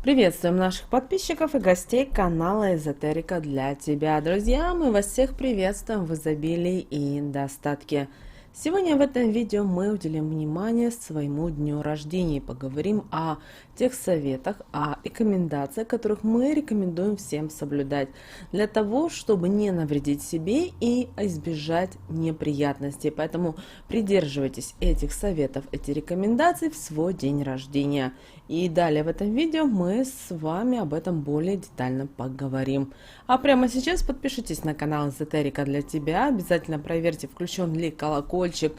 Приветствуем наших подписчиков и гостей канала Эзотерика для тебя. Друзья, мы вас всех приветствуем в изобилии и достатке. Сегодня в этом видео мы уделим внимание своему дню рождения и поговорим о тех советах, о рекомендациях, которых мы рекомендуем всем соблюдать для того, чтобы не навредить себе и избежать неприятностей. Поэтому придерживайтесь этих советов, этих рекомендаций в свой день рождения. И далее в этом видео мы с вами об этом более детально поговорим. А прямо сейчас подпишитесь на канал Эзотерика для тебя. Обязательно проверьте, включен ли колокольчик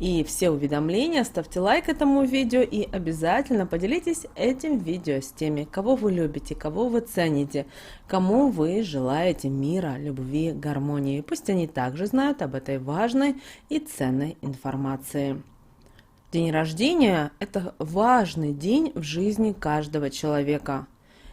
и все уведомления. Ставьте лайк этому видео и обязательно поделитесь этим видео с теми, кого вы любите, кого вы цените, кому вы желаете мира, любви, гармонии. Пусть они также знают об этой важной и ценной информации. День рождения – это важный день в жизни каждого человека.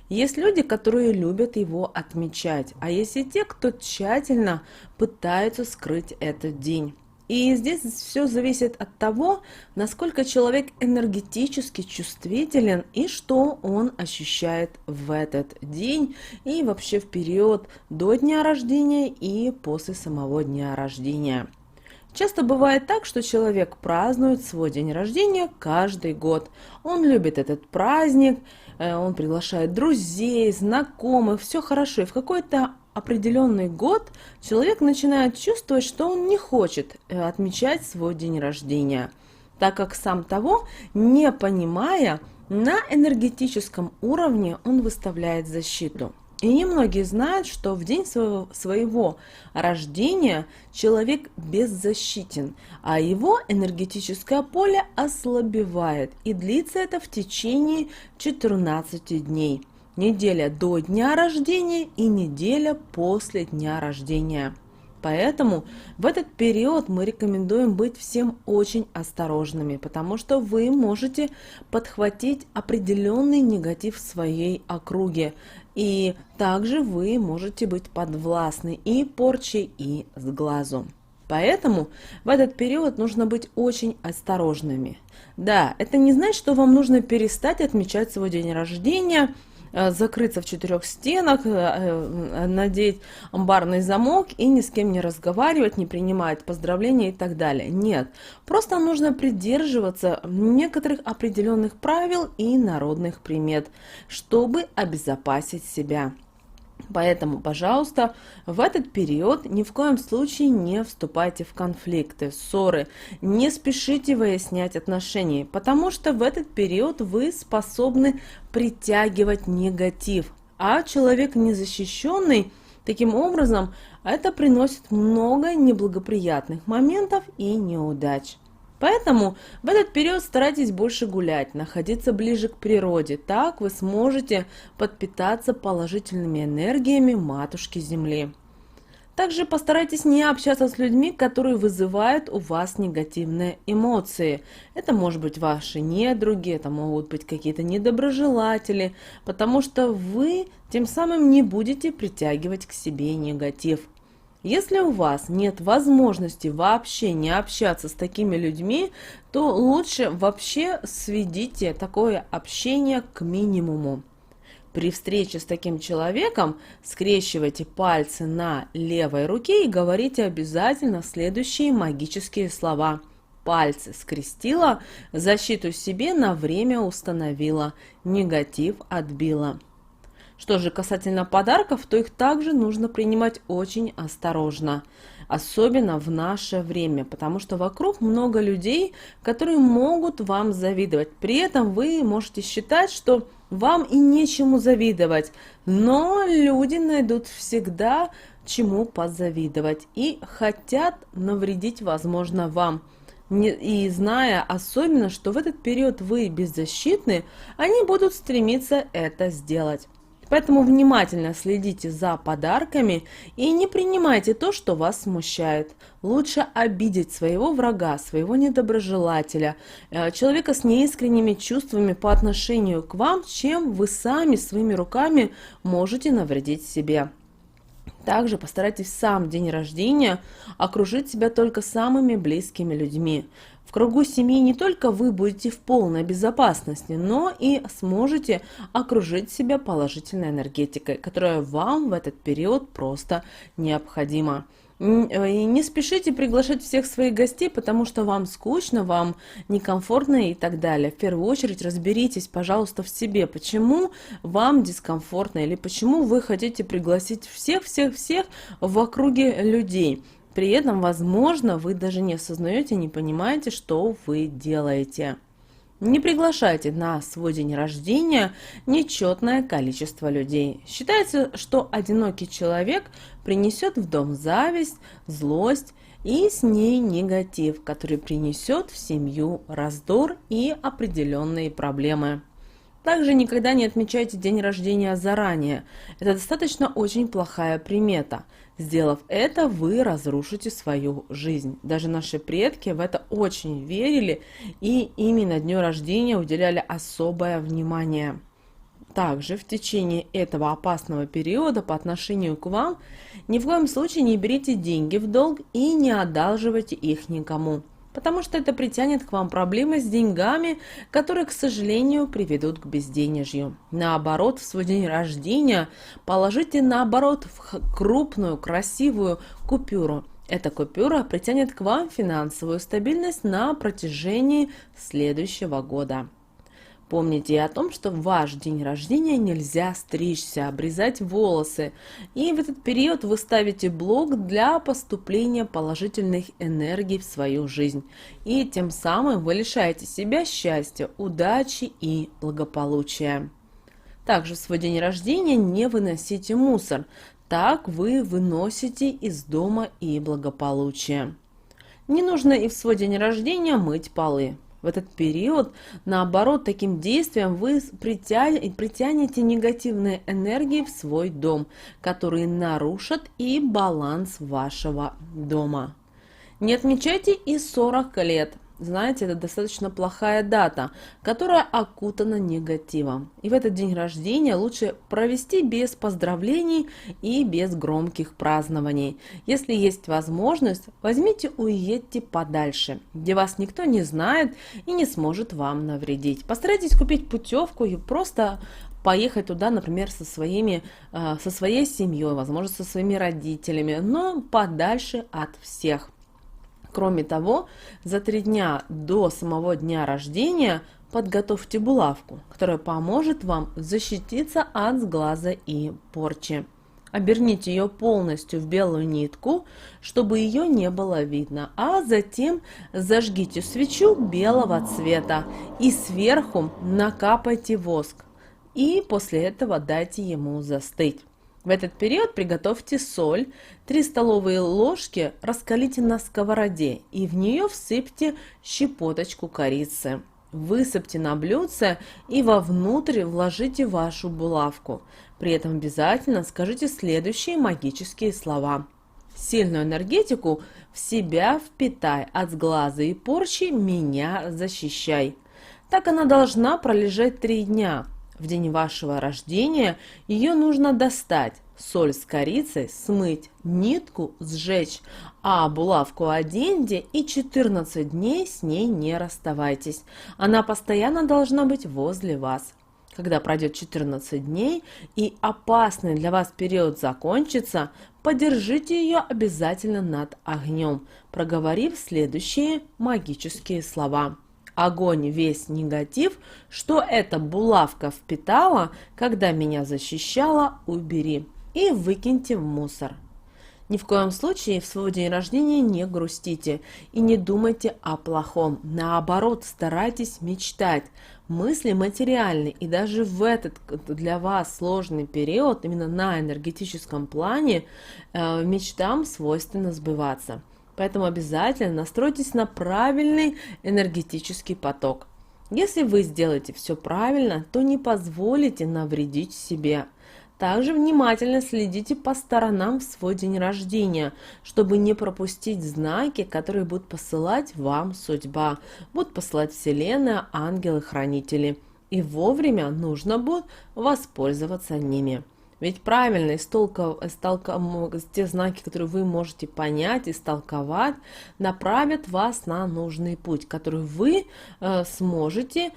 Есть люди, которые любят его отмечать, а есть и те, кто тщательно пытаются скрыть этот день. И здесь все зависит от того, насколько человек энергетически чувствителен и что он ощущает в этот день и вообще в период до дня рождения и после самого дня рождения. Часто бывает так, что человек празднует свой день рождения каждый год. Он любит этот праздник, он приглашает друзей, знакомых, все хорошо. И в какой-то определенный год человек начинает чувствовать, что он не хочет отмечать свой день рождения, так как сам того, не понимая, на энергетическом уровне он выставляет защиту. И немногие знают, что в день своего рождения человек беззащитен, а его энергетическое поле ослабевает. И длится это в течение 14 дней. Неделя до дня рождения и неделя после дня рождения. Поэтому в этот период мы рекомендуем быть всем очень осторожными, потому что вы можете подхватить определенный негатив в своей округе. И также вы можете быть подвластны и порче, и сглазу. Поэтому в этот период нужно быть очень осторожными. Да, это не значит, что вам нужно перестать отмечать свой день рождения, закрыться в 4 стенах, надеть амбарный замок и ни с кем не разговаривать, не принимать поздравления и так далее. Нет, просто нужно придерживаться некоторых определенных правил и народных примет, чтобы обезопасить себя. Поэтому, пожалуйста, в этот период ни в коем случае не вступайте в конфликты, ссоры, не спешите выяснять отношения, потому что в этот период вы способны притягивать негатив, а человек незащищенный, таким образом, это приносит много неблагоприятных моментов и неудач. Поэтому в этот период старайтесь больше гулять, находиться ближе к природе. Так вы сможете подпитаться положительными энергиями Матушки Земли. Также постарайтесь не общаться с людьми, которые вызывают у вас негативные эмоции. Это может быть ваши недруги, это могут быть какие-то недоброжелатели, потому что вы тем самым не будете притягивать к себе негатив. Если у вас нет возможности вообще не общаться с такими людьми, то лучше вообще сведите такое общение к минимуму. При встрече с таким человеком скрещивайте пальцы на левой руке и говорите обязательно следующие магические слова. Пальцы скрестила, защиту себе на время установила, негатив отбила. Что же касательно подарков, то их также нужно принимать очень осторожно, особенно в наше время, потому что вокруг много людей, которые могут вам завидовать. При этом вы можете считать, что вам и нечему завидовать, но люди найдут всегда чему позавидовать и хотят навредить, возможно, вам. И зная особенно, что в этот период вы беззащитны, они будут стремиться это сделать. Поэтому внимательно следите за подарками и не принимайте то, что вас смущает. Лучше обидеть своего врага, своего недоброжелателя, человека с неискренними чувствами по отношению к вам, чем вы сами своими руками можете навредить себе. Также постарайтесь в сам день рождения окружить себя только самыми близкими людьми. В кругу семьи не только вы будете в полной безопасности, но и сможете окружить себя положительной энергетикой, которая вам в этот период просто необходима. И не спешите приглашать всех своих гостей, потому что вам скучно, вам некомфортно и так далее. В первую очередь разберитесь, пожалуйста, в себе, почему вам дискомфортно или почему вы хотите пригласить всех-всех-всех в округе людей. При этом, возможно, вы даже не осознаете, не понимаете, что вы делаете. Не приглашайте на свой день рождения нечетное количество людей. Считается, что одинокий человек принесет в дом зависть, злость и с ней негатив, который принесет в семью раздор и определенные проблемы. Также никогда не отмечайте день рождения заранее. Это достаточно очень плохая примета. Сделав это, вы разрушите свою жизнь. Даже наши предки в это очень верили и именно дню рождения уделяли особое внимание. Также в течение этого опасного периода по отношению к вам ни в коем случае не берите деньги в долг и не одалживайте их никому. Потому что это притянет к вам проблемы с деньгами, которые, к сожалению, приведут к безденежью. Наоборот, в свой день рождения положите в крупную, красивую купюру. Эта купюра притянет к вам финансовую стабильность на протяжении следующего года. Помните о том, что в ваш день рождения нельзя стричься, обрезать волосы. И в этот период вы ставите блок для поступления положительных энергий в свою жизнь. И тем самым вы лишаете себя счастья, удачи и благополучия. Также в свой день рождения не выносите мусор. Так вы выносите из дома и благополучие. Не нужно и в свой день рождения мыть полы. В этот период, наоборот, таким действием вы притянете негативные энергии в свой дом, которые нарушат и баланс вашего дома. Не отмечайте и 40 лет. Знаете, это достаточно плохая дата, которая окутана негативом. И в этот день рождения лучше провести без поздравлений и без громких празднований. Если есть возможность, возьмите, уедьте подальше, где вас никто не знает и не сможет вам навредить. Постарайтесь купить путевку и просто поехать туда, например, со своей семьей, возможно, со своими родителями, но подальше от всех. Кроме того, за 3 дня до самого дня рождения подготовьте булавку, которая поможет вам защититься от сглаза и порчи. Оберните ее полностью в белую нитку, чтобы ее не было видно, а затем зажгите свечу белого цвета и сверху накапайте воск. И после этого дайте ему застыть. В этот период приготовьте соль, 3 столовые ложки раскалите на сковороде и в нее всыпьте щепоточку корицы. Высыпьте на блюдце и вовнутрь вложите вашу булавку. При этом обязательно скажите следующие магические слова. Сильную энергетику в себя впитай, от сглаза и порчи меня защищай. Так она должна пролежать 3 дня. В день вашего рождения ее нужно достать, соль с корицей смыть, нитку сжечь, а булавку оденьте и 14 дней с ней не расставайтесь. Она постоянно должна быть возле вас. Когда пройдет 14 дней и опасный для вас период закончится, подержите ее обязательно над огнем, проговорив следующие магические слова. Огонь весь негатив, что эта булавка впитала, когда меня защищала, убери и выкиньте в мусор. Ни в коем случае в свой день рождения не грустите и не думайте о плохом. Наоборот, старайтесь мечтать. Мысли материальны, и даже в этот для вас сложный период, именно на энергетическом плане, мечтам свойственно сбываться. Поэтому обязательно настройтесь на правильный энергетический поток. Если вы сделаете все правильно, то не позволите навредить себе. Также внимательно следите по сторонам в свой день рождения, чтобы не пропустить знаки, которые будет посылать вам судьба, будут посылать Вселенная, ангелы-хранители. И вовремя нужно будет воспользоваться ними. Ведь правильно, те знаки, которые вы можете понять, истолковать, направят вас на нужный путь, который вы сможете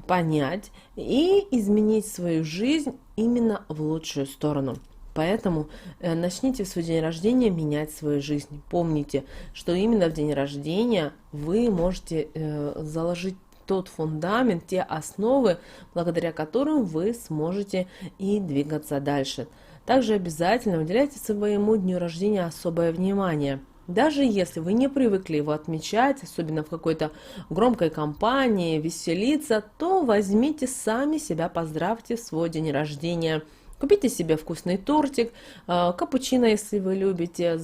понять и изменить свою жизнь именно в лучшую сторону. Поэтому начните в свой день рождения менять свою жизнь. Помните, что именно в день рождения вы можете заложить тот фундамент, те основы, благодаря которым вы сможете и двигаться дальше. Также обязательно уделяйте своему дню рождения особое внимание. Даже если вы не привыкли его отмечать, особенно в какой-то громкой компании, веселиться, то возьмите сами себя, поздравьте в свой день рождения. Купите себе вкусный тортик, капучино, если вы любите,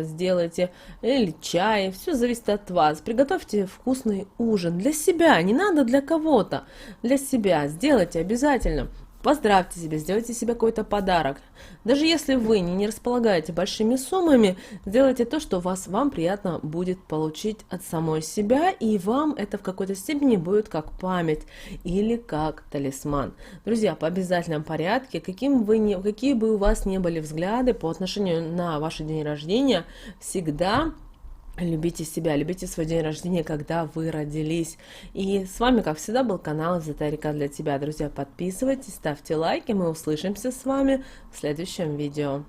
сделайте, или чай, все зависит от вас. Приготовьте вкусный ужин для себя, не надо для кого-то, для себя, сделайте обязательно. Поздравьте себя, сделайте себе какой-то подарок. Даже если вы не располагаете большими суммами, сделайте то, что вам приятно будет получить от самой себя, и вам это в какой-то степени будет как память или как талисман. Друзья, по обязательном порядке, какие бы у вас ни были взгляды по отношению на ваш день рождения, всегда любите себя, любите свой день рождения, когда вы родились. И с вами, как всегда, был канал Эзотерика для тебя. Друзья, подписывайтесь, ставьте лайки, мы услышимся с вами в следующем видео.